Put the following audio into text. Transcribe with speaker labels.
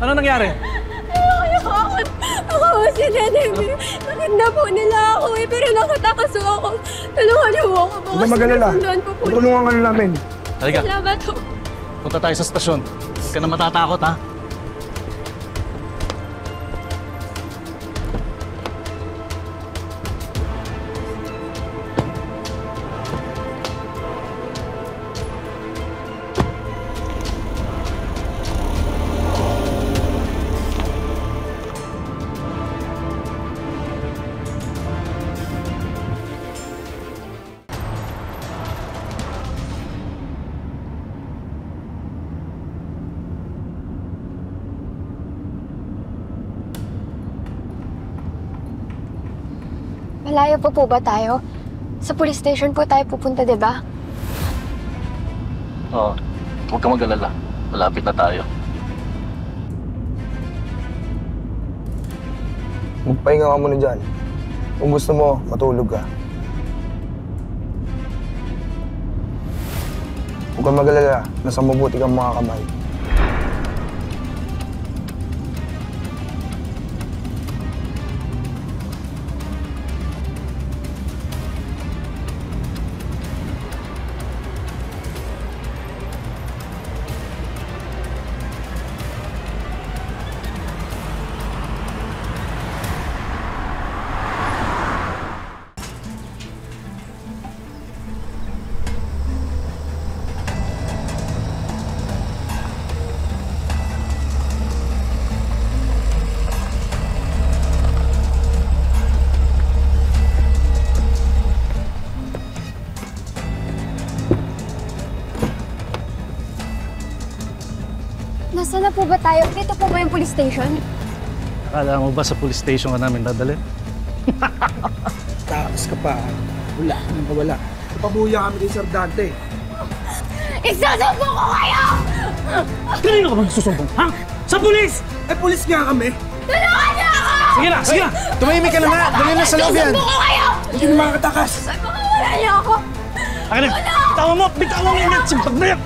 Speaker 1: Ano nangyari?
Speaker 2: Ako si Neneng. Nakita po nila ako pero nakatakas ako. Tulungan niyo ako.
Speaker 3: Huwag na mag-alala. Tutulungan ka na namin.
Speaker 1: Halika.
Speaker 2: Salamat po.
Speaker 1: Punta tayo sa stasyon. Huwag ka na matatakot, ha?
Speaker 2: Malayo po ba tayo? Sa police station po tayo pupunta, di ba?
Speaker 1: Oo. Huwag ka mag-alala. Malapit na tayo.
Speaker 3: Magpahinga ka muna dyan. Kung gusto mo, matulog ka. Huwag kang mag-alala. Nasa mabuti kang mga kamay.
Speaker 2: Nasaan na po ba tayo? Dito po ba yung police station?
Speaker 1: Akala mo ba sa police station ka namin dadalhin?
Speaker 3: Takas ka pa. Wala ka nang wala. Pabuya kami kay Sir Dante.
Speaker 2: Isusumbong ko kayo!
Speaker 1: Kanino ka magsusumbong, ha? Sa pulis!
Speaker 3: Eh, pulis nga kami.
Speaker 2: Tulungan niyo ako!
Speaker 1: Sige na, sige na!
Speaker 3: Tumahimik ka na nga. Dali na sa loob yan.
Speaker 2: Isusumbong ko kayo!
Speaker 3: Hindi mo makatakas.
Speaker 2: Pagkakawalan niyo ako!
Speaker 1: Akin na! Bitawan mo! Bitawan mo yung net! Simpag na yan!